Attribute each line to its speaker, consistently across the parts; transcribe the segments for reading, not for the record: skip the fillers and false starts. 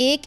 Speaker 1: 1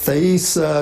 Speaker 2: 23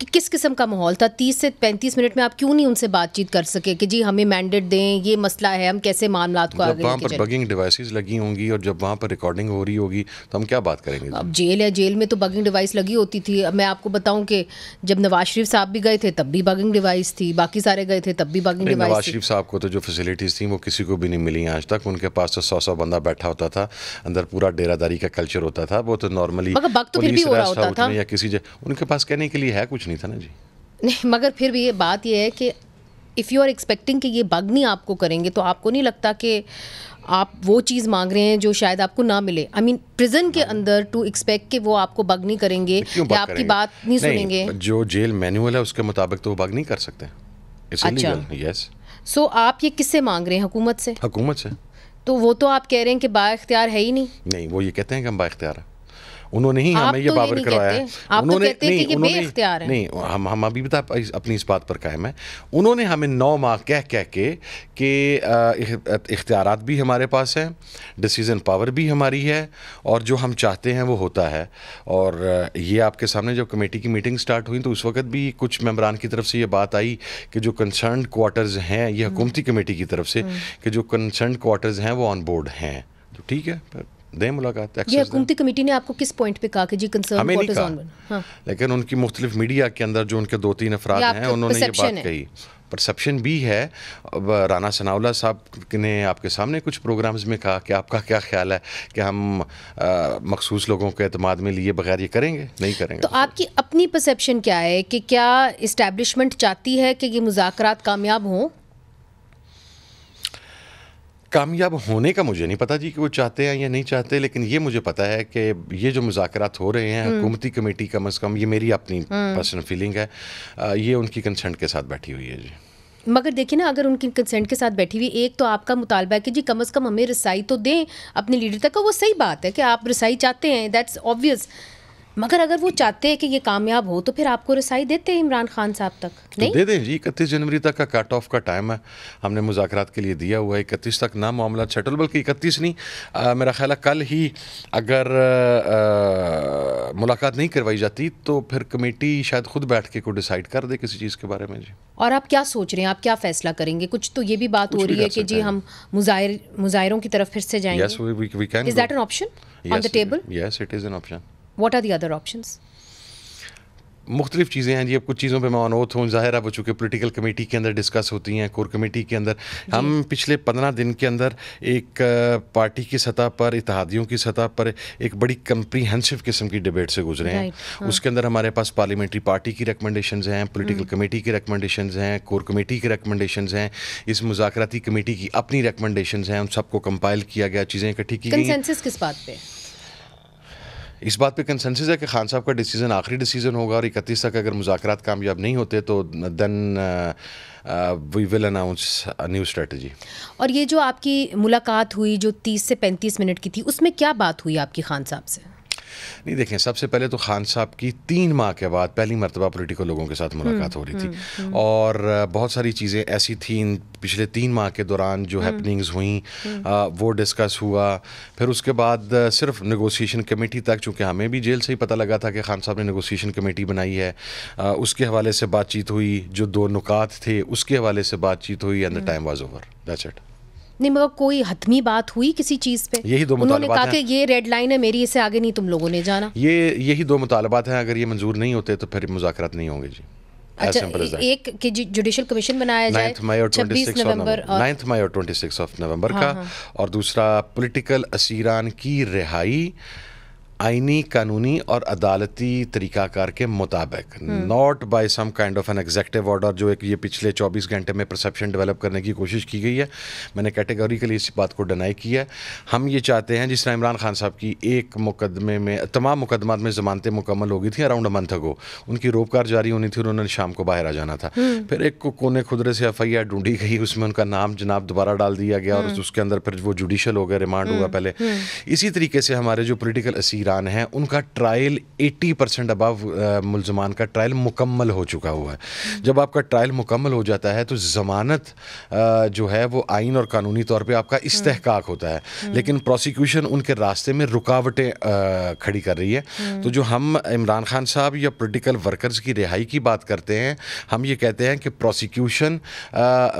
Speaker 1: کہ کس قسم کا ماحول تھا؟ 30 سے 35 منٹ میں آپ کیوں نہیں ان سے بات چیت کر سکے کہ جی ہمیں مینڈیٹ دیں, یہ مسئلہ ہے, ہم کیسے معاملات کو آگے
Speaker 3: وہاں
Speaker 1: لے کے
Speaker 3: پر
Speaker 1: چلیں؟
Speaker 3: بگنگ ڈیوائسز لگی ہوں گی اور جب وہاں پر ریکارڈنگ ہو رہی ہوگی تو ہم کیا بات کریں گے؟
Speaker 1: اب جیل ہے, جیل میں تو بگنگ ڈیوائس لگی ہوتی تھی. اب میں آپ کو بتاؤں کہ جب نواز شریف صاحب بھی گئے تھے تب بھی بگنگ ڈیوائس تھی, باقی سارے گئے تھے تب بھی بگنگ ڈیوائس
Speaker 3: نواز
Speaker 1: تھی.
Speaker 3: شریف صاحب کو تو جو فیسلٹیز تھیں وہ کسی کو بھی نہیں ملی آج تک. ان کے پاس تو 100 بندہ بیٹھا ہوتا تھا, اندر پورا ڈیرہ داری کا کلچر ہوتا تھا. وہ تو نارملی
Speaker 1: مگر بگ تو پھر بھی ہو رہا ہوتا تھا
Speaker 3: یا کسی ان کے پاس کہنے کے لیے ہے کچھ نہیں تھا نا جی.
Speaker 1: نہیں, مگر پھر بھی یہ بات یہ ہے کہ اف یو آر ایکسپیکٹنگ کہ یہ بگ نہیں آپ کو کریں گے تو آپ کو نہیں لگتا کہ آپ وہ چیز مانگ رہے ہیں جو شاید آپ کو نہ ملے؟ آئی مین پریزن کے اندر ٹو ایکسپیکٹ کہ وہ آپ کو بگ نہیں کریں گے یا آپ کی بات نہیں سنیں گے.
Speaker 3: جو جیل مینول ہے اس کے مطابق تو وہ بگ نہیں کر سکتے.
Speaker 1: اچھا, سو آپ یہ کس سے مانگ رہے ہیں؟ حکومت سے؟
Speaker 3: حکومت سے.
Speaker 1: تو وہ تو آپ کہہ رہے ہیں کہ با اختیار ہے ہی نہیں.
Speaker 3: نہیں, وہ یہ کہتے ہیں کہ ہم با اختیار ہیں. انہوں نے ہی ہمیں یہ باور کروایا ہے.
Speaker 1: انہوں نے
Speaker 3: نہیں, ہم ابھی بھی اپنی اس بات پر قائم ہیں. انہوں نے ہمیں 9 ماہ کہہ کے کہ اختیارات بھی ہمارے پاس ہیں, ڈیسیزن پاور بھی ہماری ہے, اور جو ہم چاہتے ہیں وہ ہوتا ہے. اور یہ آپ کے سامنے جب کمیٹی کی میٹنگ سٹارٹ ہوئی تو اس وقت بھی کچھ ممبران کی طرف سے یہ بات آئی کہ جو کنسرنڈ کوارٹرز ہیں, یہ حکومتی کمیٹی کی طرف سے کہ جو کنسرنڈ کوارٹرز ہیں وہ آن بورڈ ہیں. تو ٹھیک ہے, دیں ملاقات.
Speaker 1: یہ حکومتی کمیٹی نے آپ کو کس پوائنٹ پہ کہا کہ جی کنسرن کوارٹرز آن بورڈ؟
Speaker 3: لیکن ان کی مختلف میڈیا کے اندر جو ان کے 2-3 افراد ہیں انہوں نے یہ بات کہی. پرسیپشن بھی ہے. اب رانا ثناءاللہ صاحب نے آپ کے سامنے کچھ پروگرامز میں کہا کہ آپ کا کیا خیال ہے کہ ہم مخصوص لوگوں کے اعتماد میں لیے بغیر یہ کریں گے؟ نہیں کریں گے.
Speaker 1: تو آپ کی اپنی پرسیپشن کیا ہے کہ کیا اسٹیبلشمنٹ چاہتی ہے کہ یہ مذاکرات کامیاب ہوں؟
Speaker 3: کامیاب ہونے کا مجھے نہیں پتا جی کہ وہ چاہتے ہیں یا نہیں چاہتے, لیکن یہ مجھے پتا ہے کہ یہ جو مذاکرات ہو رہے ہیں حکومتی کمیٹی کم از کم, یہ میری اپنی پرسنل فیلنگ ہے, یہ ان کی کنسنٹ کے ساتھ بیٹھی ہوئی ہے جی.
Speaker 1: مگر دیکھیں نا, اگر ان کی کنسنٹ کے ساتھ بیٹھی ہوئی, ایک تو آپ کا مطالبہ ہے کہ جی کم از کم ہمیں رسائی تو دیں اپنے لیڈر تک, وہ صحیح بات ہے کہ آپ رسائی چاہتے ہیں, دیٹس آبویس. مگر اگر وہ چاہتے ہیں کہ یہ کامیاب ہو تو پھر آپ کو رسائی دیتے ہیں عمران خان صاحب تک؟ نہیں
Speaker 3: دے دیں جی. 31 جنوری تک کا کٹ آف کا ٹائم ہے, ہم نے مذاکرات کے لیے دیا ہوا ہے. 31 تک نہ معاملات سیٹل, بلکہ 31 نہیں, میرا خیال ہے کل ہی اگر ملاقات نہیں کروائی جاتی تو پھر کمیٹی شاید خود بیٹھ کے کوئی ڈیسائیڈ کر دے کسی چیز کے بارے میں جی.
Speaker 1: اور آپ کیا سوچ رہے ہیں, آپ کیا فیصلہ کریں گے؟ کچھ تو یہ بھی بات ہو رہی ہے کہ جی ہم مظاہروں کی طرف پھر سے جائیں گے. Is that an option on the table?
Speaker 3: Yes, it is an option.
Speaker 1: What are the other options?
Speaker 3: مختلف چیزیں ہیں جی. اب کچھ چیزوں پہ میں آن اوتھ ہوں, ظاہر ہے وہ چونکہ پولیٹیکل کمیٹی کے اندر ڈسکس ہوتی ہیں, کور کمیٹی کے اندر. ہم پچھلے 15 دن کے اندر ایک پارٹی کی سطح پر, اتحادیوں کی سطح پر ایک بڑی کمپریہنسو قسم کی ڈیبیٹ سے گزرے ہیں. اس کے اندر ہمارے پاس پارلیمنٹری پارٹی کی ریکمنڈیشنز ہیں, پولیٹیکل کمیٹی کی ریکمنڈیشنز ہیں, کور کمیٹی کی ریکمنڈیشنز ہیں, اس مذاکراتی کمیٹی کی اپنی ریکمنڈیشنز ہیں. ان سب کو کمپائل کیا گیا, چیزیں اکٹھی کی گئی.
Speaker 1: کنسنسس کس بات پہ؟
Speaker 3: اس بات پہ کنسنسس ہے کہ خان صاحب کا ڈیسیزن آخری ڈیسیزن ہوگا, اور 31 تک اگر مذاکرات کامیاب نہیں ہوتے تو دین وی ول اناؤنس اے نیو اسٹریٹجی.
Speaker 1: اور یہ جو آپ کی ملاقات ہوئی جو 30 سے 35 منٹ کی تھی, اس میں کیا بات ہوئی آپ کی خان صاحب سے؟
Speaker 3: نہیں دیکھیں, سب سے پہلے تو خان صاحب کی 3 ماہ کے بعد پہلی مرتبہ پولیٹیکل لوگوں کے ساتھ ملاقات ہو رہی تھی, اور بہت ساری چیزیں ایسی تھیں پچھلے 3 ماہ کے دوران جو ہیپننگز ہوئیں وہ ڈسکس ہوا. پھر اس کے بعد صرف نیگوسیشن کمیٹی تک, چونکہ ہمیں بھی جیل سے ہی پتہ لگا تھا کہ خان صاحب نے نیگوسیشن کمیٹی بنائی ہے, اس کے حوالے سے بات چیت ہوئی. جو 2 نکات تھے اس کے حوالے سے بات چیت ہوئی, and the time was over. That's it.
Speaker 1: نہیں, مگر کوئی حتمی بات ہوئی کسی چیز پہ؟
Speaker 3: یہی 2
Speaker 1: انہوں نے
Speaker 3: مطالبات
Speaker 1: کہا کہ یہ ریڈ لائن ہے میری, اس سے آگے نہیں تم لوگوں نے جانا.
Speaker 3: یہی 2 مطالبات ہیں. اگر یہ منظور نہیں ہوتے تو پھر مذاکرات نہیں ہوں گے جی.
Speaker 1: اچھا, ایک کہ جوڈیشل کمیشن بنایا جائے
Speaker 3: 9 مئی اور 26 نومبر کا, اور دوسرا پولیٹیکل اسیران کی رہائی آئینی, قانونی اور عدالتی طریقہ کار کے مطابق, not by some kind of an executive order, جو ایک یہ پچھلے 24 گھنٹے میں پرسیپشن ڈیولپ کرنے کی کوشش کی گئی ہے. میں نے کیٹیگوریکلی اس بات کو ڈینائی کیا ہے. ہم یہ چاہتے ہیں, جس طرح عمران خان صاحب کی ایک مقدمے میں, تمام مقدمات میں ضمانتیں مکمل ہو گئی تھیں اراؤنڈ اے منتھ اگو, ان کی روکار جاری ہونی تھی, انہوں نے شام کو باہر آ جانا تھا. پھر ایک کو کونے خدرے سے FIR ڈھونڈی گئی, اس میں ان کا نام جناب دوبارہ ڈال دیا گیا, اور اس کے اندر پھر وہ جوڈیشل ہو گیا, ریمانڈ ہوا پہلے. اسی طریقے سے ہمارے جو پولیٹیکل اسیر ایران ہیں ان کا ٹرائل 80% ابو ملزمان کا ٹرائل مکمل ہو چکا ہوا ہے. جب آپ کا ٹرائل مکمل ہو جاتا ہے تو ضمانت جو ہے وہ آئین اور قانونی طور پہ آپ کا استحقاق ہوتا ہے, لیکن پروسیکیوشن ان کے راستے میں رکاوٹیں کھڑی کر رہی ہے. تو جو ہم عمران خان صاحب یا پولیٹیکل ورکرز کی رہائی کی بات کرتے ہیں, ہم یہ کہتے ہیں کہ پروسیکیوشن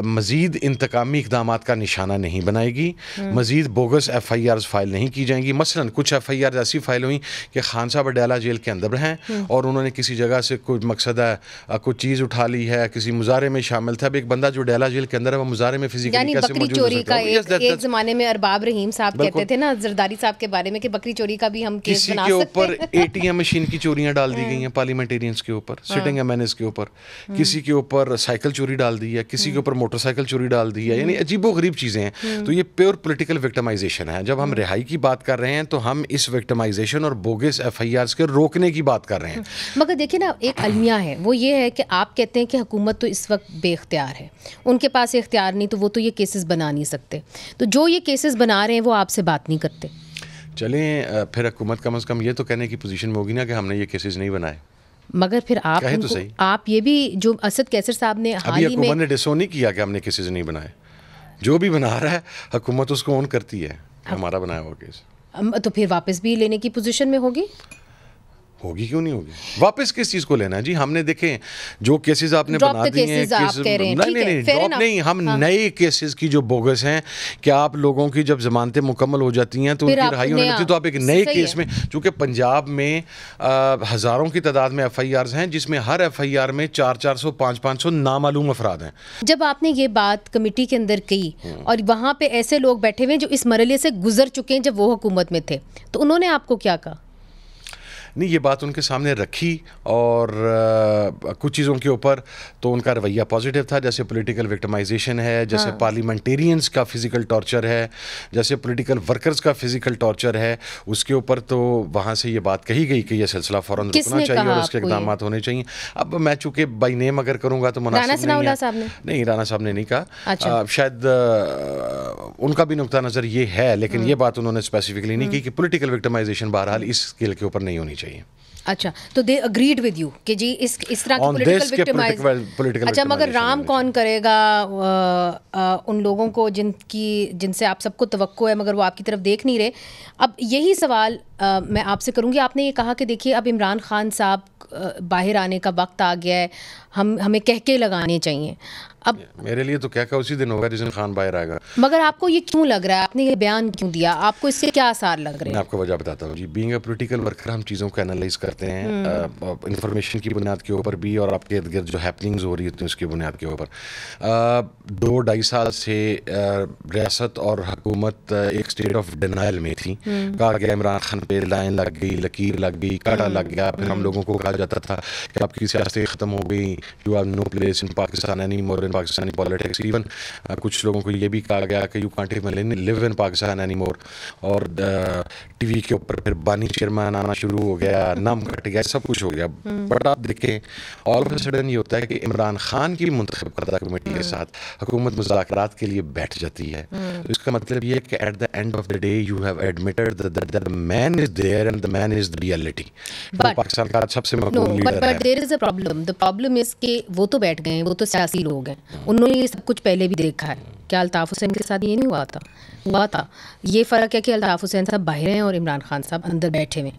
Speaker 3: مزید انتقامی اقدامات کا نشانہ نہیں بنائے گی, مزید بوگس ایف آئی آرز فائل نہیں کی جائیں گی. مثلاً کچھ ایف آئی آرز ایسی فائل ہوئیں کہ خان صاحب اڈیالہ جیل کے اندر ہیں اور انہوں نے کسی جگہ سے کوئی مقصد ہے کوئی چیز اٹھا لی ہے, کسی مظاہرے میں شامل تھا. اب ایک بندہ جو اڈیالہ جیل کے اندر ہے وہ مظاہرے میں فزیکلی کیسے موجود ہو سکتا ہے؟
Speaker 1: ایک زمانے میں ارباب رحیم صاحب کہتے تھے نا زرداری صاحب کے بارے میں کہ بکری چوری کا بھی ہم کیس بنا سکتے ہیں.
Speaker 3: کسی کے اوپر اے ٹی ایم مشین کی چوریاں ڈال دی گئی ہیں پارلیمنٹیرینز کے اوپر, سٹنگ ایم این ایز کے اوپر, کسی کے اوپر سائیکل چوری ڈال دی ہے, کسی کے اوپر موٹر سائیکل چوری ڈال دی ہے. یعنی عجیب و غریب چیزیں ہیں. تو یہ پیور پولیٹیکل وکٹمائزیشن ہے. جب ہم رہائی کی بات کر رہے ہیں تو ہم اس وکٹمائزیشن اور بوگس ایف آئی آرز کے روکنے کی بات کر رہے ہیں.
Speaker 1: مگر دیکھیں نا ایک المیہ ہے, وہ یہ ہے کہ آپ کہتے ہیں کہ حکومت تو اس وقت بے اختیار ہے, ان کے پاس اختیار نہیں تو وہ تو یہ کیسز بنا نہیں سکتے. تو جو یہ کیسز بنا رہے ہیں وہ آپ سے بات نہیں کرتے.
Speaker 3: چلیں پھر حکومت کم از کم یہ تو کہنے کی پوزیشن میں ہوگی نا کہ ہم نے یہ کیسز نہیں بنائے.
Speaker 1: مگر پھر آپ یہ بھی جو اسد کیسر صاحب نے
Speaker 3: ابھی حکومت نے ڈسو نہیں کیا کہ ہم نے کیسز نہیں بنائے. جو بھی بنا رہا ہے حکومت اس کو اون کرتی ہے ہمارا بنایا ہوا کیس,
Speaker 1: تو پھر واپس بھی لینے کی پوزیشن میں ہوگی.
Speaker 3: کیوں نہیں ہوگی؟ واپس کس چیز کو لینا ہے جی؟ ہم نے دیکھیں جو کیسز آپ نے بنا دیے ہیں, نہیں, ہم نئے کیسز کی جو بوگس ہیں کہ آپ لوگوں کی جب ضمانتیں مکمل ہو جاتی ہیں تو ان کی رہائی ہونے لگتی ہے, تو آپ ایک نئے کیس میں, چونکہ پنجاب میں ہزاروں کی تعداد میں ایف آئی آرز ہیں جس میں ہر ایف آئی آر میں 400 500 نامعلوم افراد ہیں.
Speaker 1: جب آپ نے یہ بات کمیٹی کے اندر کی اور وہاں پہ ایسے لوگ بیٹھے ہوئے جو اس مرحلے سے گزر چکے ہیں جب وہ حکومت میں تھے, تو انہوں نے آپ کو کیا کہا؟
Speaker 3: نہیں, یہ بات ان کے سامنے رکھی اور کچھ چیزوں کے اوپر تو ان کا رویہ پازیٹیو تھا, جیسے پولیٹیکل وکٹمائزیشن ہے, جیسے پارلیمنٹیرینز کا فزیکل ٹارچر ہے, جیسے پولیٹیکل ورکرز کا فزیکل ٹارچر ہے. اس کے اوپر تو وہاں سے یہ بات کہی گئی کہ یہ سلسلہ فوراً رکنا چاہیے اور اس کے اقدامات ہونے چاہیے. اب میں چونکہ بائی نیم اگر کروں گا تو مناسب نہیں, رانا صاحب نے نہیں کہا, شاید ان کا بھی نقطہ نظر یہ ہے, لیکن یہ بات انہوں نے اسپیسیفکلی نہیں کی کہ پولیٹیکل وکٹمائزیشن بہرحال اس اسکیل کے اوپر نہیں ہونی چاہیے.
Speaker 1: اچھا, تو دے اگریڈ ود یو کہ جی اس طرح کی پولیٹیکل. اچھا, مگر رام کون کرے گا ان لوگوں کو جن سے آپ سب کو توقع ہے مگر وہ آپ کی طرف دیکھ نہیں رہے؟ اب یہی سوال میں آپ سے کروں گی. آپ نے یہ کہا کہ دیکھیے اب عمران خان صاحب باہر آنے کا وقت آ گیا ہے, ہمیں کہکے لگانے چاہیے. اب
Speaker 3: میرے لیے تو کہہ اسی دن ہوگا جس دن خان باہر آئے گا.
Speaker 1: مگر آپ کو یہ کیوں لگ رہا ہے, آپ نے یہ بیان کیوں دیا, آپ کو اس سے کیا آثار لگ رہے ہیں؟
Speaker 3: میں آپ کو وجہ بتاتا ہوں جی. بینگ اے پولیٹیکل ورکر ہم چیزوں کو انالائز کرتے ہیں انفارمیشن کی بنیاد کے اوپر بھی اور آپ کے ارد گرد جو ہیپننگز ہو رہی ہوتی ہیں اس کی بنیاد کے اوپر. 2-2.5 سال سے ریاست اور حکومت ایک اسٹیٹ آف ڈینائل میں تھی. کہا گیا عمران خان پہ لائن لگ گئی, لکیر لگ گئی, کاٹا لگ گیا. پھر ہم لوگوں کو کہا جاتا تھا کہ آپ کی سیاستیں ختم ہو گئی, you have no place in Pakistan any more in Pakistani politics. Even کچھ لوگوں کو یہ بھی کہا گیا کہ you can't even live in Pakistan any more. اور ٹی وی کے اوپر پھر بانی چیئرمین آنا شروع ہو گیا, نام کٹ گیا, سب کچھ ہو گیا. بٹ آپ دیکھیں آل آف اے سڈن یہ ہوتا ہے کہ عمران خان کی منتخب کردہ کمیٹی کے ساتھ حکومت مذاکرات کے لیے بیٹھ جاتی ہے. تو اس کا مطلب یہ ہے کہ at the end of the day you have admitted that the man is there and the man is the reality. Pakistan کا سب سے مقبول لیڈر ہے.
Speaker 1: But there is a problem. The problem is کہ وہ تو بیٹھ گئے ہیں, وہ تو سیاسی لوگ ہیں, انہوں نے یہ سب کچھ پہلے بھی دیکھا ہے. کیا الطاف حسین کے ساتھ یہ نہیں ہوا تھا؟ یہ فرق ہے کہ الطاف حسین صاحب باہر ہیں اور عمران خان صاحب اندر بیٹھے ہوئے.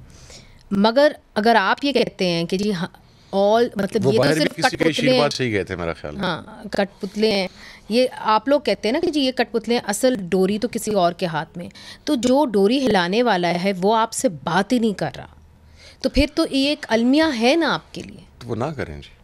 Speaker 1: مگر اگر آپ یہ کہتے ہیں کہ جی مطلب یہ تو صرف کٹ پتلے ہیں, ہاں کٹ پتلے ہیں, یہ آپ لوگ کہتے ہیں نا کہ جی یہ کٹ پتلے ہیں, اصل ڈوری تو کسی اور کے ہاتھ میں. تو جو ڈوری ہلانے والا ہے وہ آپ سے بات ہی نہیں کر رہا, تو پھر تو یہ ایک المیہ ہے نا آپ کے لیے.
Speaker 3: تو وہ نہ کریں جی.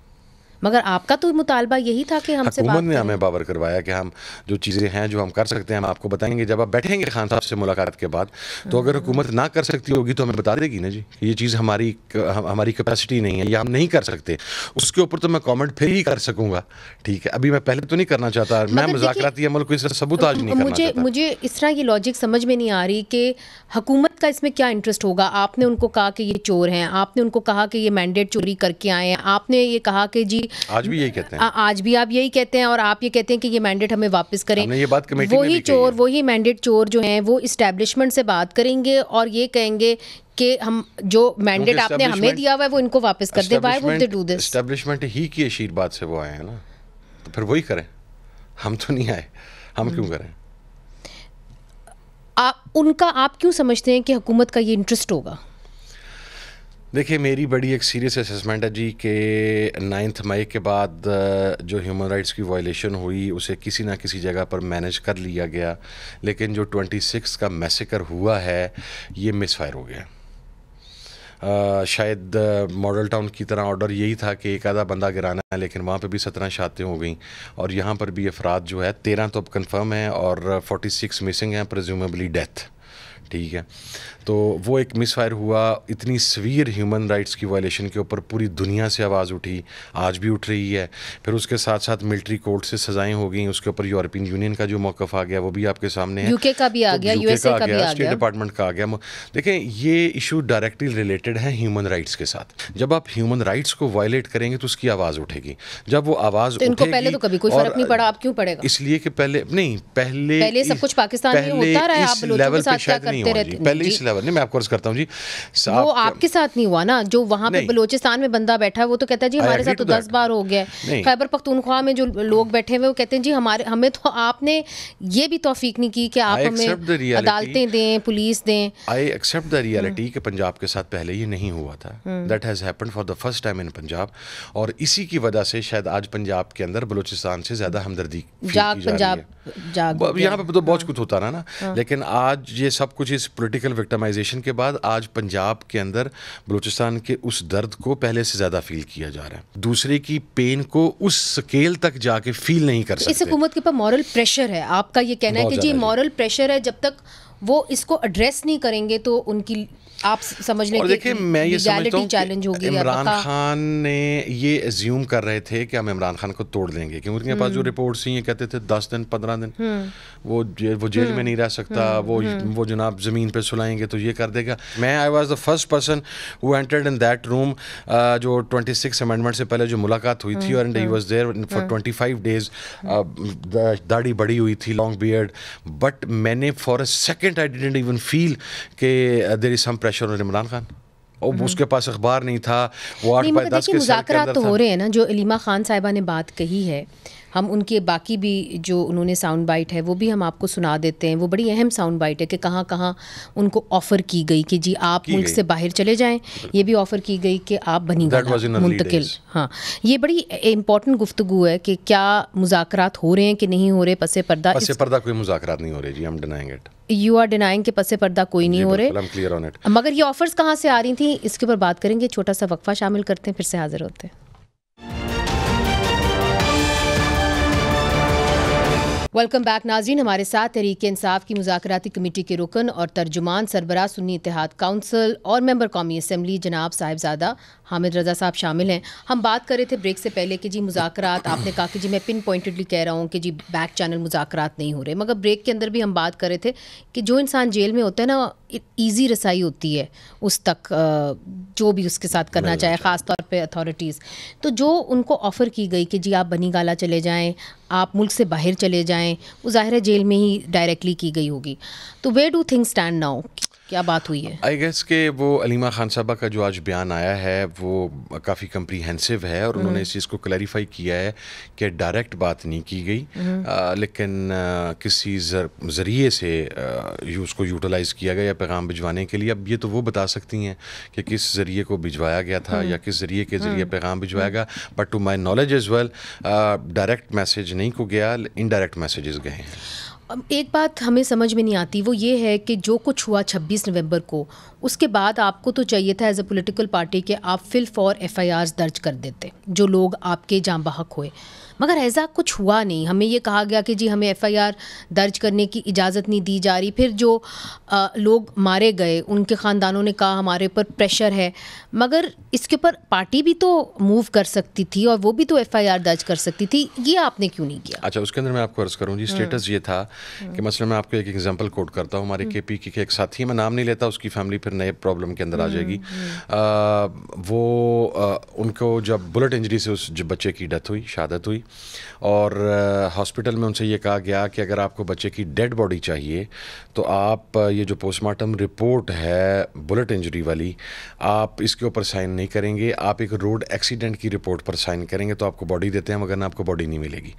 Speaker 1: مگر آپ کا تو مطالبہ یہی تھا کہ ہم سے
Speaker 3: حکومت نے ہمیں باور کروایا کہ ہم جو چیزیں ہیں جو ہم کر سکتے ہیں ہم آپ کو بتائیں گے. جب آپ بیٹھیں گے خان صاحب سے ملاقات کے بعد تو اگر حکومت نہ کر سکتی ہوگی تو ہمیں بتا دے گی نا جی کہ یہ چیز ہماری کیپیسٹی نہیں ہے یا ہم نہیں کر سکتے. اس کے اوپر تو میں کامنٹ پھر ہی کر سکوں گا, ٹھیک ہے. ابھی میں پہلے تو نہیں کرنا چاہتا, میں مذاکراتی عمل کو اس طرح ثبوتاج نہیں کرنا چاہتا.
Speaker 1: مجھے اس طرح یہ لاجک سمجھ میں نہیں آ رہی کہ حکومت کا اس میں کیا انٹرسٹ ہوگا. آپ نے ان کو کہا کہ یہ چور ہیں, آپ نے ان کو کہا کہ یہ مینڈیٹ چوری کر کے آئے ہیں, آپ نے یہ کہا کہ جی
Speaker 3: آج بھی یہی کہتے ہیں,
Speaker 1: آج بھی آپ یہی کہتے ہیں, اور آپ یہ کہتے ہیں کہ یہ مینڈیٹ ہمیں واپس کریں. وہی چور, وہی مینڈیٹ چور جو ہیں وہ اسٹیبلشمنٹ سے بات کریں گے اور یہ کہیں گے کہ ہم جو مینڈیٹ آپ نے ہمیں دیا ہوا ہے وہ ان کو واپس کر دیں. Why would they do this?
Speaker 3: Establishment ہی کی آشیرواد سے وہ آئے ہیں نا, تو پھر وہی کریں, ہم تو نہیں آئے, ہم کیوں کریں؟
Speaker 1: ان کا آپ کیوں سمجھتے ہیں کہ حکومت کا یہ انٹرسٹ ہوگا؟
Speaker 3: دیکھیے میری بڑی ایک سیریس اسیسمنٹ ہے جی کہ 9 مئی کے بعد جو ہیومن رائٹس کی وائلیشن ہوئی اسے کسی نہ کسی جگہ پر مینیج کر لیا گیا, لیکن جو 26 کا میسیکر ہوا ہے یہ مس فائر ہو گیا. شاید ماڈل ٹاؤن کی طرح آرڈر یہی تھا کہ ایک آدھا بندہ گرانا ہے, لیکن وہاں پہ بھی 17 شہادتیں ہو گئیں, اور یہاں پر بھی افراد جو ہے 13 تو اب کنفرم ہیں اور 46 مسنگ ہیں, پریزیومیبلی ڈیتھ. ٹھیک ہے, تو وہ ایک مس فائر ہوا. اتنی سویر ہیومن رائٹس کی وائلیشن کے اوپر پوری دنیا سے آواز اٹھی, آج بھی اٹھ رہی ہے. پھر اس کے ساتھ ساتھ ملٹری کورٹ سے سزائیں ہو گئیں, اس کے اوپر یورپین یونین کا جو موقف آ گیا وہ بھی آپ کے سامنے ہے,
Speaker 1: یو کے کا بھی آ گیا, یو ایس اے کا بھی آ گیا,
Speaker 3: اسٹیٹ ڈپارٹمنٹ کا آ گیا. دیکھیں یہ ایشو ڈائریکٹلی ریلیٹڈ ہے ہیومن رائٹس کے ساتھ. جب آپ ہیومن رائٹس کو وائلیٹ کریں گے تو اس کی آواز اٹھے گی. جب وہ آواز
Speaker 1: ان کو پہلے تو کبھی کوئی فرق نہیں پڑا, آپ کیوں پڑے گا؟
Speaker 3: اس لیے کہ پہلے
Speaker 1: سب کچھ پاکستان میں ہوتا رہا ہے, آپ بلوچوں کے ساتھ کیا کرتے رہتے ہیں؟
Speaker 3: پہلے اس لیول نہیں, میں آپ کو عرض کرتا ہوں جی,
Speaker 1: وہ آپ کے ساتھ نہیں ہوا نا. جو وہاں پہ بلوچستان میں بندہ بیٹھا ہے وہ تو کہتا ہے جی ہمارے ساتھ تو 10 بار ہو گیا ہے. خیبر پختونخوا میں جو لوگ بیٹھے ہوئے وہ کہتے ہیں جی ہمیں تو آپ نے یہ بھی توفیق نہیں کی کہ آپ ہمیں عدالتیں دیں, پولیس دیں.
Speaker 3: آئی ایکسیپٹ دا ریئلٹی کہ پنجاب کے ساتھ پہلے یہ نہیں ہوا تھا. That has happened for the first time in Punjab, اور اسی کی وجہ سے شاید آج پنجاب کے اندر بلوچستان سے زیادہ ہمدردی یہاں پہ تو بہت کچھ ہوتا رہا نا, لیکن آج یہ سب کچھ اس پولیٹیکل وکٹمائزیشن کے بعد آج پنجاب کے اندر بلوچستان کے اس درد کو پہلے سے زیادہ فیل کیا جا رہا ہے. دوسرے کی پین کو اس سکیل تک جا کے فیل نہیں کر سکتے.
Speaker 1: اس حکومت کے اوپر مورل پریشر ہے, آپ کا یہ کہنا ہے کہ جی مورل پریشر ہے, جب تک وہ اس کو ایڈریس نہیں کریں گے تو ان کی آپ سمجھ لیں کہ
Speaker 3: میں یہ سمجھتا ہوں
Speaker 1: چیلنج ہوگی.
Speaker 3: عمران خان نے یہ ایزیوم کر رہے تھے کہ ہم عمران خان کو توڑ دیں گے, کیونکہ ان کے پاس جو رپورٹس ہیں یہ کہتے تھے 10 دن 15 دن وہ جیل میں نہیں رہ سکتا, وہ جناب زمین پہ سلائیں گے تو یہ کر دے گا. میں I was the first person who entered in that room جو 26 امینڈمنٹ سے پہلے جو ملاقات ہوئی تھی, اور he was there for 25 days. داڑھی بڑی ہوئی تھی, لانگ بیئرڈ, بٹ میں نے for a second I didn't even feel کہ there is some pressure on Imran Khan. اور اس کے پاس اخبار نہیں تھا, وہ 8x10 کے
Speaker 1: مذاکرات تو ہو رہے ہیں نا. جو علیمہ خان صاحبہ نے بات کہی ہے, ہم ان کے باقی بھی جو انہوں نے ساؤنڈ بائٹ ہے وہ بھی ہم آپ کو سنا دیتے ہیں. وہ بڑی اہم ساؤنڈ بائٹ ہے کہ کہاں کہاں ان کو آفر کی گئی کہ جی آپ ملک سے باہر چلے جائیں, یہ بھی آفر کی گئی کہ آپ بنی گالا منتقل. ہاں, یہ بڑی امپورٹنٹ گفتگو ہے کہ کیا مذاکرات ہو رہے ہیں کہ نہیں ہو رہے پس پردہ.
Speaker 3: پس پردہ کوئی مذاکرات نہیں ہو رہے جی, ہم denying it.
Speaker 1: You are denying کہ پس پردہ کوئی نہیں ہو رہے, مگر یہ آفرز کہاں سے آ رہی تھیں اس کے اوپر بات کریں گے. چھوٹا سا وقفہ شامل کرتے ہیں, پھر سے حاضر ہوتے ہیں. ویلکم بیک ناظرین. ہمارے ساتھ تحریک انصاف کی مذاکراتی کمیٹی کے رکن اور ترجمان سربراہ سنی اتحاد کونسل اور ممبر قومی اسمبلی جناب صاحبزادہ حامد رضا صاحب شامل ہیں. ہم بات کر رہے تھے بریک سے پہلے کہ جی مذاکرات, آپ نے کہا کہ جی میں پن پوائنٹڈلی کہہ رہا ہوں کہ جی بیک چینل مذاکرات نہیں ہو رہے, مگر بریک کے اندر بھی ہم بات کر رہے تھے کہ جو انسان جیل میں ہوتا ہے نا, ایزی رسائی ہوتی ہے اس تک جو بھی اس کے ساتھ کرنا چاہے, خاص طور پہ اتھارٹیز. تو جو ان کو آفر کی گئی کہ جی آپ بنی گالا چلے جائیں, آپ ملک سے باہر چلے جائیں, وہ ظاہر ہے جیل میں ہی ڈائریکٹلی کی گئی ہوگی. تو where do things stand now, کیا بات ہوئی ہے؟
Speaker 3: آئی گیس کہ وہ علیمہ خان صاحبہ کا جو آج بیان آیا ہے وہ کافی کمپریہنسو ہے, اور انہوں نے اس چیز کو کلیریفائی کیا ہے کہ ڈائریکٹ بات نہیں کی گئی, لیکن کسی ذریعے سے اس کو یوٹیلائز کیا گیا پیغام بھجوانے کے لیے. اب یہ تو وہ بتا سکتی ہیں کہ کس ذریعے کو بھجوایا گیا تھا یا کس ذریعے کے ذریعے پیغام بھجوایا گیا, but to my knowledge as well direct message نہیں کو گیا, انڈائریکٹ میسیجز گئے ہیں.
Speaker 1: ایک بات ہمیں سمجھ میں نہیں آتی, وہ یہ ہے کہ جو کچھ ہوا 26 نومبر کو, اس کے بعد آپ کو تو چاہیے تھا ایز اے پولیٹیکل پارٹی کہ آپ فل فور FIRs درج کر دیتے جو لوگ آپ کے جاں بحق ہوئے, مگر ایسا کچھ ہوا نہیں. ہمیں یہ کہا گیا کہ جی ہمیں FIR درج کرنے کی اجازت نہیں دی جا رہی. پھر جو لوگ مارے گئے ان کے خاندانوں نے کہا ہمارے اوپر پریشر ہے, مگر اس کے اوپر پارٹی بھی تو موو کر سکتی تھی اور وہ بھی تو FIR درج کر سکتی تھی, یہ آپ نے کیوں نہیں کیا؟
Speaker 3: اچھا, اس کے اندر میں آپ کو عرض کروں جی, اسٹیٹس یہ تھا کہ مثلا میں آپ کو ایک ایگزامپل کوٹ کرتا ہوں. ہمارے KP کے ایک ساتھی, میں نام نہیں لیتا, اس کی فیملی پھر نئے پرابلم کے اندر آ جائے گی. وہ ان کو جب بلٹ انجری سے اس بچے کی ڈیتھ ہوئی, شہادت ہوئی, اور ہاسپٹل میں ان سے یہ کہا گیا کہ اگر آپ کو بچے کی ڈیڈ باڈی چاہیے تو آپ یہ جو پوسٹ مارٹم رپورٹ ہے بلٹ انجری والی آپ اس کے اوپر سائن نہیں کریں گے, آپ ایک روڈ ایکسیڈنٹ کی رپورٹ پر سائن کریں گے تو آپ کو باڈی دیتے ہیں, مگر آپ کو باڈی نہیں ملے گی.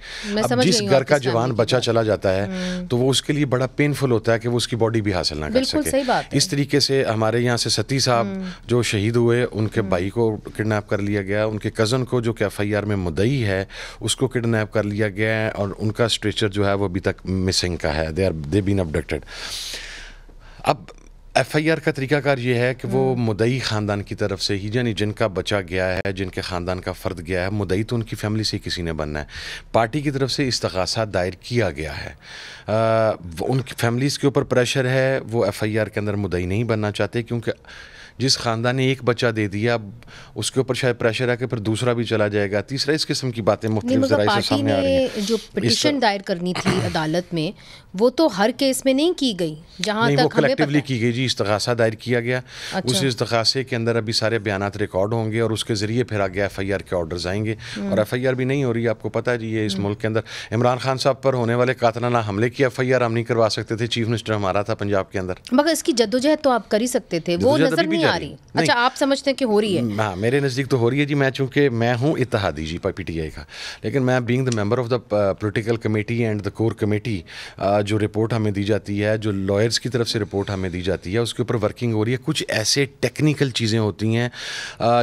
Speaker 3: اب جس گھر کا جوان بچہ چلا جاتا ہے تو وہ اس کے لیے بڑا پینفل ہوتا ہے کہ وہ اس کی باڈی بھی حاصل نہ کر سکے. اس طریقے سے ہمارے یہاں سے ستی صاحب جو شہید ہوئے, ان کے بھائی کو کڈنیپ کر لیا گیا, ان کے کزن کو جو کہ ایف آئی آر میں مدعی ہے اس کو کڈنیپ کر لیا گیا ہے, اور ان کا اسٹریچر جو ہے وہ ابھی تک مسنگ کا ہے, دے بین ابڈکٹڈ. اب ایف آئی آر کا طریقہ کار یہ ہے کہ وہ مدعی خاندان کی طرف سے ہی, یعنی جن کا بچہ گیا ہے, جن کے خاندان کا فرد گیا ہے, مدعی تو ان کی فیملی سے کسی نے بننا ہے. پارٹی کی طرف سے استغاثہ دائر کیا گیا ہے, ان کی فیملیز کے اوپر پریشر ہے, وہ ایف آئی آر کے اندر مدعی نہیں بننا چاہتے کیونکہ جس خاندان نے ایک بچہ دے دیا اب اس کے اوپر شاید پریشر ہے کہ پھر دوسرا بھی چلا جائے گا, تیسرا, اس قسم کی باتیں مختلف ذرائع سے سامنے آ رہی ہیں.
Speaker 1: جو پٹیشن دائر کرنی تھی عدالت میں وہ تو ہر کیس میں نہیں کی گئی, جہاں تک
Speaker 3: وہ کلیکٹیولی کی گئی جی, استغاثہ دائر کیا گیا. اس استغاثے کے اندر ابھی سارے بیانات ریکارڈ ہوں گے اور اس کے ذریعے پھر آگے ایف آئی آر کے آرڈرز آئیں گے. اور ایف آئی آر بھی نہیں ہو رہی, آپ کو پتہ ہے جی, یہ اس ملک کے اندر عمران خان صاحب پر ہونے والے قاتلانہ حملے کی ایف آئی آر ہم نہیں کروا سکتے تھے, چیف منسٹر ہمارا تھا پنجاب کے اندر,
Speaker 1: مگر اس کی جدوجہد تو آپ کر ہی سکتے تھے, وہ نظر نہیں آ رہی. اچھا آپ سمجھتے ہیں کہ ہو رہی ہے؟
Speaker 3: ہاں میرے نزدیک تو ہو رہی ہے جی. میں چونکہ میں ہوں اتحادی جی پی ٹی آئی کا, لیکن میں being the member of the political committee and the core committee, جو رپورٹ ہمیں دی جاتی ہے, جو لائرز کی طرف سے رپورٹ ہمیں دی جاتی ہے, اس کے اوپر ورکنگ ہو رہی ہے. کچھ ایسے ٹیکنیکل چیزیں ہوتی ہیں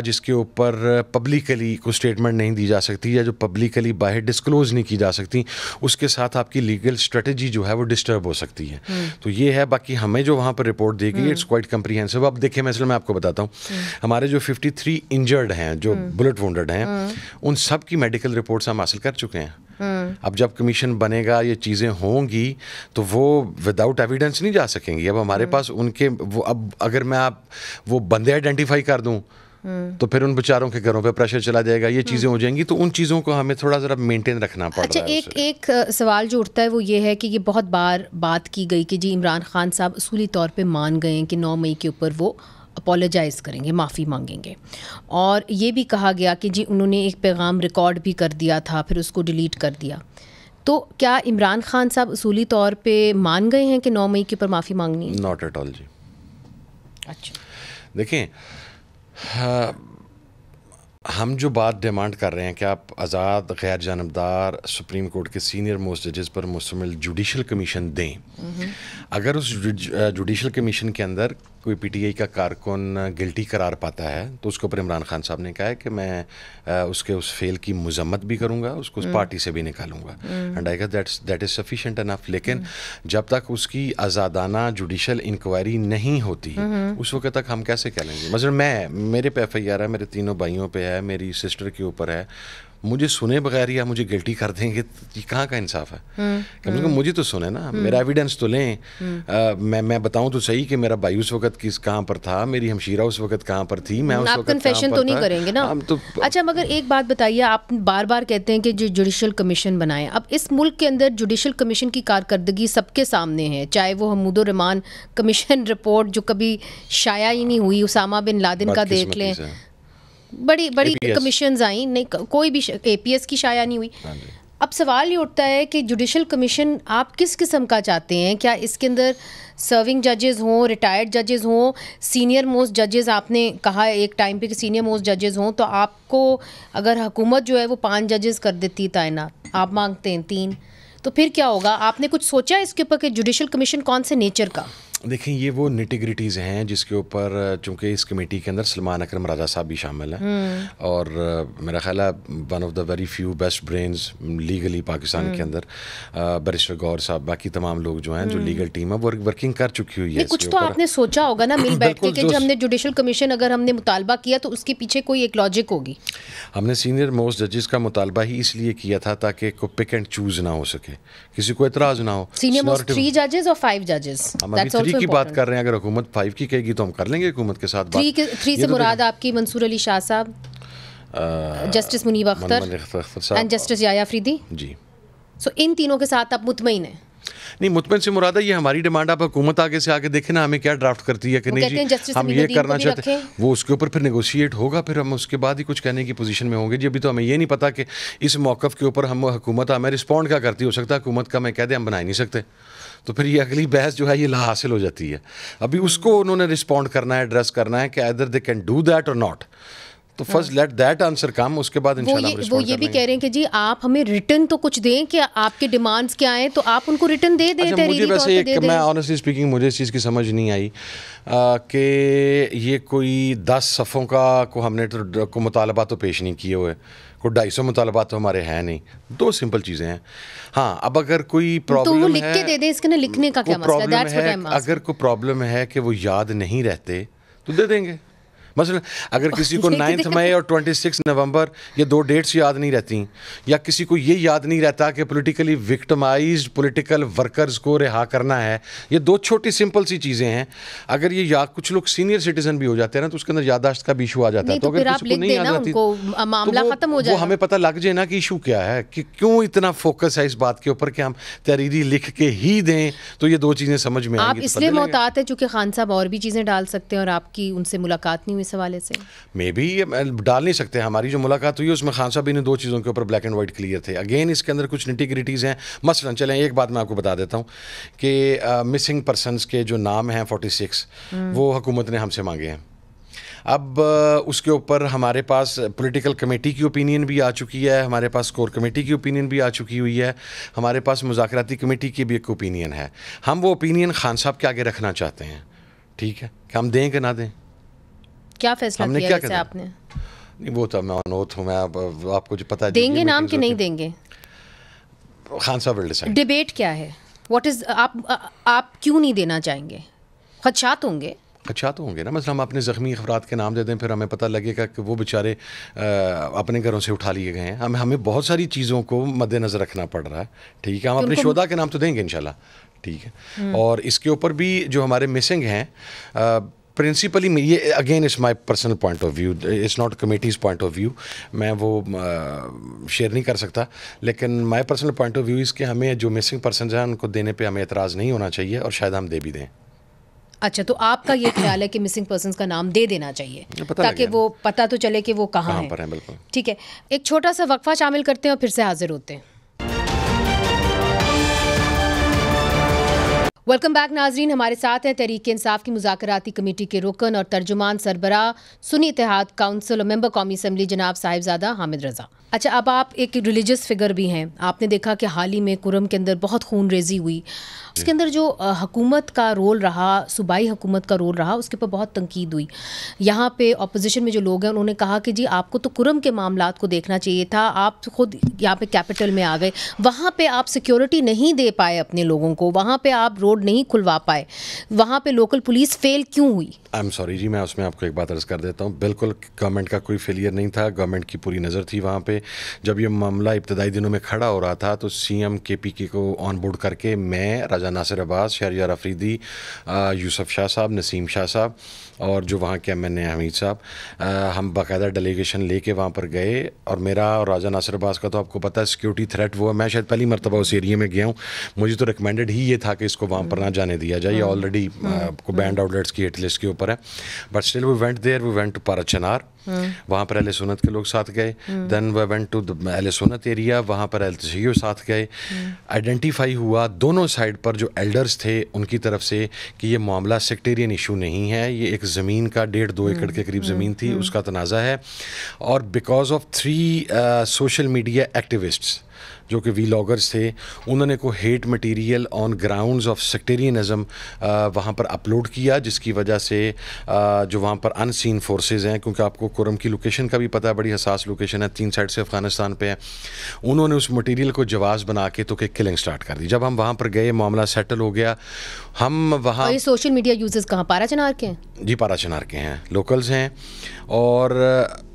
Speaker 3: جس کے اوپر پبلکلی کوئی اسٹیٹمنٹ نہیں دی جا سکتی یا جو پبلکلی باہر ڈسکلوز نہیں کی جا سکتی, اس کے ساتھ آپ کی لیگل اسٹریٹجی جو ہے وہ ڈسٹرب ہو سکتی ہے. تو یہ ہے. باقی ہمیں جو وہاں پر رپورٹ دی گئی اٹس کوائٹ کمپریہنسو. اب دیکھیں مثلا میں آپ کو بتاتا ہوں, ہمارے جو 53 انجرڈ ہیں, جو بلٹ وونڈڈ ہیں, ان سب کی میڈیکل رپورٹس ہم حاصل کر چکے ہیں. اب جب کمیشن بنے گا, یہ چیزیں ہوں گی تو وہ وداؤٹ ایویڈنس نہیں جا سکیں گی. اب ہمارے پاس ان کے وہ, اب اگر میں وہ بندے آئیڈینٹیفائی کر دوں تو پھر ان بیچاروں کے گھروں پہ پریشر چلا جائے گا, یہ چیزیں ہو جائیں گی. تو ان چیزوں کو ہمیں تھوڑا ذرا مینٹین رکھنا پڑ رہا ہے.
Speaker 1: اچھا ایک سوال جو اٹھتا ہے وہ یہ ہے کہ یہ بہت بار بات کی گئی کہ جی عمران خان صاحب اصولی طور پہ مان گئے ہیں کہ 9 مئی کے اوپر وہ اپولوجائز کریں گے, معافی مانگیں گے, اور یہ بھی کہا گیا کہ جی انہوں نے ایک پیغام ریکارڈ بھی کر دیا تھا, پھر اس کو ڈیلیٹ کر دیا. تو کیا عمران خان صاحب اصولی طور پہ مان گئے ہیں کہ 9 مئی کے اوپر معافی مانگنی ہے؟
Speaker 3: ناٹ ایٹ آل جی.
Speaker 1: اچھا
Speaker 3: دیکھیں, ہم جو بات ڈیمانڈ کر رہے ہیں کہ آپ آزاد غیر جانبدار سپریم کورٹ کے سینئر موسٹ ججز پر مشتمل جوڈیشل کمیشن دیں. اگر اس جوڈیشل کمیشن کے اندر کوئی پی ٹی آئی کا کارکن گلٹی قرار پاتا ہے تو اس کے اوپر عمران خان صاحب نے کہا ہے کہ میں اس کے اس فیل کی مذمت بھی کروں گا, اس کو اس پارٹی سے بھی نکالوں گا, and I guess that is sufficient enough. لیکن جب تک اس کی آزادانہ جوڈیشل انکوائری نہیں ہوتی اس وقت تک ہم کیسے کہہ لیں گے. مثلا میرے پہ ایف آئی آر ہے, میرے تینوں بھائیوں پہ ہے, میری سسٹر کے اوپر ہے, مجھے سنے بغیر یا مجھے گلٹی کر دیں گے, یہ کہاں کا انصاف ہے؟ کم سے کم مجھے تو سنے نا, میرا ایویڈنس تو لیں. میں بتاؤں تو صحیح کہ میرا بھائی اس وقت کہاں پر تھا, میری ہمشیرہ اس وقت کہاں پر تھی, میں اس وقت
Speaker 1: کنفیشن تو نہیں کریں گے نا. اچھا مگر ایک بات بتائیے, آپ بار بار کہتے ہیں کہ جو جوڈیشل کمیشن بنائیں, اب اس ملک کے اندر جوڈیشل کمیشن کی کارکردگی سب کے سامنے ہے, چاہے وہ حمود الرحمان کمیشن رپورٹ جو کبھی شائع ہی نہیں ہوئی, اسامہ بن لادن کا دیکھ لیں, بڑی کمیشنز آئیں, نہیں کوئی بھی اے پی ایس کی شائع نہیں ہوئی. اب سوال یہ اٹھتا ہے کہ جوڈیشل کمیشن آپ کس قسم کا چاہتے ہیں؟ کیا اس کے اندر سرونگ ججز ہوں, ریٹائرڈ ججز ہوں, سینئر موسٹ ججز, آپ نے کہا ایک ٹائم پہ کہ سینئر موسٹ ججز ہوں, تو آپ کو اگر حکومت جو ہے وہ 5 ججز کر دیتی تعینات, آپ مانگتے ہیں 3, تو پھر کیا ہوگا؟ آپ نے کچھ سوچا اس کے اوپر کہ جوڈیشل کمیشن کون سے نیچر کا؟
Speaker 3: دیکھیں یہ وہ نیٹیگریٹیز ہیں جس کے اوپر, چونکہ اس کمیٹی کے اندر سلمان اکرم راجہ صاحب بھی شامل ہیں, اور میرا خیال ہے one of the very few best brains legally Pakistan کے اندر, بیرسٹر گور صاحب, باقی تمام لوگ جو ہیں جو لیگل ٹیم ہے وہ ورکنگ کر چکی ہوئی ہے.
Speaker 1: کچھ تو آپ نے سوچا ہوگا نا مل بیٹھ کے کہ جب ہم نے جوڈیشل کمیشن اگر ہم نے مطالبہ کیا تو اس کے پیچھے کوئی ایک لاجک ہوگی.
Speaker 3: ہم نے سینئر موسٹ ججز کا مطالبہ ہی اس لیے کیا تھا تاکہ کو پک اینڈ چوز نہ ہو سکے, کسی کو اعتراض نہ ہو.
Speaker 1: سینئر موسٹ 3 ججز اور 5 ججز,
Speaker 3: ہم ابھی 3 کی بات کر رہے ہیں, اگر حکومت 5 کی کہے گی تو ہم کر لیں گے حکومت کے ساتھ بات.
Speaker 1: 3 سے مراد آپ کی منصور علی شاہ صاحب, justice Munib Akhtar and justice Yahya Afridi.
Speaker 3: جی
Speaker 1: سو ان تینوں کے ساتھ آپ مطمئن ہیں؟
Speaker 3: نہیں مطمئن سے مراد ہے یہ ہماری ڈیمانڈ. آپ حکومت آگے سے آگے دیکھیں نا ہمیں کیا ڈرافٹ کرتی ہے کہ نہیں جی ہم یہ کرنا چاہتے ہیں, وہ اس کے اوپر پھر نیگوشیٹ ہوگا, پھر ہم اس کے بعد ہی کچھ کہنے کی پوزیشن میں ہوں گے. جی ابھی تو ہمیں یہ نہیں پتا کہ اس موقف کے اوپر ہم حکومت ہمیں رسپونڈ کیا کرتی. ہو سکتا ہے حکومت کا میں کہہ دیں ہم بنا ہی نہیں سکتے, تو پھر یہ اگلی بحث جو ہے یہ لا حاصل ہو جاتی ہے. ابھی اس کو انہوں نے رسپونڈ کرنا ہے, ایڈریس کرنا ہے کہ either they can do that اور ناٹ. تو فرسٹ لیٹ دیٹ آنسر کم, اس کے بعد انشاءاللہ ہم رسپونڈ
Speaker 1: وہ یہ بھی کہہ رہے ہیں کہ جی آپ ہمیں ریٹن تو کچھ دیں کہ آپ کے ڈیمانڈز کیا ہیں, تو آپ ان کو ریٹن دے دیں.
Speaker 3: مجھے ویسے ایک میں آنیسٹلی اسپیکنگ مجھے اس چیز کی سمجھ نہیں آئی کہ یہ کوئی 10 صفوں کا کو ہم نے کو مطالبات تو پیش نہیں کیے ہوئے, کوئی 250 مطالبات تو ہمارے ہیں نہیں. 2 سمپل چیزیں ہیں. ہاں اب اگر کوئی پرابلم ہے
Speaker 1: تو وہ لکھ کے دے دیں, اس کے نا لکھنے کا کیا مسئلہ ہے.
Speaker 3: اگر کوئی پرابلم ہے کہ وہ یاد نہیں رہتے تو دے دیں گے. مثلا اگر کسی کو 9 مئی اور 26 نومبر یہ 2 ڈیٹس یاد نہیں رہتی, یا کسی کو یہ یاد نہیں رہتا کہ پولیٹیکلی وکٹمائزڈ پولیٹیکل ورکرز کو رہا کرنا ہے, یہ 2 چھوٹی سمپل سی چیزیں ہیں. اگر یہ یاد کچھ لوگ سینئر سٹیزن بھی ہو جاتے ہیں نا تو اس کے اندر یادداشت کا بھی ایشو آ جاتا ہے. تو اگر کسی کو نہیں یاد رہتی تو وہ ہمیں پتہ لگ جائے نا کہ ایشو کیا ہے, کہ کیوں اتنا فوکس ہے اس بات کے اوپر کہ ہم تحریری لکھ کے ہی دیں, تو یہ 2 چیزیں سمجھ میں آئیں گی.
Speaker 1: آپ اس لیے محتاط ہیں چونکہ خان صاحب اور بھی چیزیں ڈال سکتے ہیں اور آپ کی ان سے ملاقات نہیں اس حوالے سے
Speaker 3: میں بھی ڈال نہیں سکتے. ہماری جو ملاقات ہوئی ہے اس میں خان صاحب نے 2 چیزوں کے اوپر بلیک اینڈ وائٹ کلیئر تھے. اگین اس کے اندر کچھ نٹی گریٹیز ہیں. مثلا چلیں ایک بات میں آپ کو بتا دیتا ہوں کہ مسنگ پرسنز کے جو نام ہیں 46 وہ حکومت نے ہم سے مانگے ہیں. اب اس کے اوپر ہمارے پاس پولیٹیکل کمیٹی کی اوپینین بھی آ چکی ہے, ہمارے پاس کور کمیٹی کی اوپینین بھی آ چکی ہوئی ہے, ہمارے پاس مذاکراتی کمیٹی کی بھی ایک اوپینین ہے. ہم وہ اوپینین خان صاحب کے آگے رکھنا چاہتے ہیں. ٹھیک ہے کہ ہم دیں کہ نہ دیں.
Speaker 1: کیا فیصلہ کیا ہے آپ نے؟
Speaker 3: وہ تو میں انوت ہوں, میں آپ کو جو پتہ ہے
Speaker 1: دیں گے نام کہ نہیں دیں گے,
Speaker 3: خان صاحب ول ڈیسائیڈ.
Speaker 1: ڈیبیٹ کیا ہے, واٹ از آپ کیوں نہیں دینا چاہیں گے؟ خدشات ہوں گے.
Speaker 3: خدشات ہوں گے نا. مثلا ہم اپنے زخمی افراد کے نام دے دیں, پھر ہمیں پتہ لگے گا کہ وہ بیچارے اپنے گھروں سے اٹھا لیے گئے ہیں. ہمیں بہت ساری چیزوں کو مد نظر رکھنا پڑ رہا ہے. ٹھیک ہے, ہم اپنے شہداء کے نام تو دیں گے انشاءاللہ. ٹھیک ہے, اور اس کے اوپر بھی جو ہمارے مسنگ ہیں پرنسپلی یہ again it's my personal point of view, it's not committee's point of view, میں وہ شیئر نہیں کر سکتا. لیکن my personal point of view اس کہ ہمیں جو مسنگ پرسنز ہیں ان کو دینے پہ ہمیں اعتراض نہیں ہونا چاہیے, اور شاید ہم دے بھی دیں.
Speaker 1: اچھا, تو آپ کا یہ خیال ہے کہ مسنگ پرسنز کا نام دے دینا چاہیے تاکہ وہ پتہ تو چلے کہ وہ کہاں ہیں.
Speaker 3: بالکل
Speaker 1: ٹھیک ہے, ایک چھوٹا سا وقفہ شامل کرتے ہیں اور پھر سے حاضر ہوتے ہیں. ویلکم بیک ناظرین, ہمارے ساتھ ہیں تحریک انصاف کی مذاکراتی کمیٹی کے رکن اور ترجمان سربراہ سنی اتحاد کونسل اور ممبر قومی اسمبلی جناب صاحبزادہ حامد رضا. اچھا, اب آپ ایک ریلیجس فگر بھی ہیں. آپ نے دیکھا کہ حال ہی میں کرم کے اندر بہت خون ریزی ہوئی, اس کے اندر جو حکومت کا رول رہا, صوبائی حکومت کا رول رہا, اس کے اوپر بہت تنقید ہوئی. یہاں پہ اپوزیشن میں جو لوگ ہیں انہوں نے کہا کہ جی آپ کو تو کرم کے معاملات کو دیکھنا چاہیے تھا, آپ خود یہاں پہ کیپٹل میں آ گئے, وہاں پہ آپ سیکیورٹی نہیں دے پائے اپنے لوگوں کو, وہاں پہ آپ روڈ نہیں کھلوا پائے, وہاں پہ لوکل پولیس فیل کیوں ہوئی؟
Speaker 3: آئی ایم سوری جی, میں اس میں آپ کو ایک بات عرض کر دیتا ہوں. بالکل گورنمنٹ کا کوئی فیلئر نہیں تھا, گورنمنٹ کی پوری نظر تھی وہاں پہ. جب یہ معاملہ ابتدائی دنوں میں کھڑا ہو رہا تھا تو سی ایم کے پی کے کو آن بورڈ کر کے میں, راجہ ناصر عباس, شہریار افریدی, یوسف شاہ صاحب, نسیم شاہ صاحب اور جو وہاں کے ایم این اے حمید صاحب, ہم باقاعدہ ڈیلیگیشن لے کے وہاں پر گئے. اور میرا اور راجہ ناصر عباس کا تو آپ کو پتہ ہے سیکیورٹی تھریٹ وہ ہے. میں شاید پہلی مرتبہ اس ایریے میں گیا ہوں, مجھے تو ریکمینڈڈ ہی یہ تھا کہ اس کو وہاں پر نہ جانے دیا جائے, یہ آلریڈی کو بینڈ آؤٹ لیٹس کی ہٹ لسٹ کے اوپر ہے. But still we went there, we went to Parachinar, وہاں پر اہل سنت کے لوگ ساتھ گئے. دین وی وینٹ ٹو اہل سنت ایریا, وہاں پر اہل تشیع ساتھ گئے. آئیڈینٹیفائی ہوا دونوں سائڈ پر جو ایلڈرز تھے ان کی طرف سے کہ یہ معاملہ سیکٹیرین ایشو نہیں ہے, یہ ایک زمین کا 1.5-2 ایکڑ کے قریب زمین تھی, اس کا تنازع ہے. اور because of 3 social media activists جو کہ وی لاگرز تھے, انہوں نے کو hate material on grounds of sectarianism وہاں پر اپلوڈ کیا, جس کی وجہ سے جو وہاں پر ان سین فورسز ہیں, کیونکہ آپ کو کرم کی لوکیشن کا بھی پتہ ہے, بڑی حساس لوکیشن ہے, 3 سائڈ سے افغانستان پہ ہے, انہوں نے اس مٹیریل کو جواز بنا کے تو کہ کلنگ سٹارٹ کر دی. جب ہم وہاں پر گئے معاملہ سیٹل ہو گیا. ہم وہاں
Speaker 1: یہ سوشل میڈیا یوزرز کہاں, پارا چنار کے ہیں؟
Speaker 3: جی پارا چنار کے ہیں, لوکلز ہیں. اور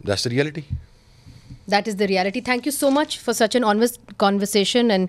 Speaker 3: That's the reality.
Speaker 1: That is the reality. Thank you so much for such an honest conversation and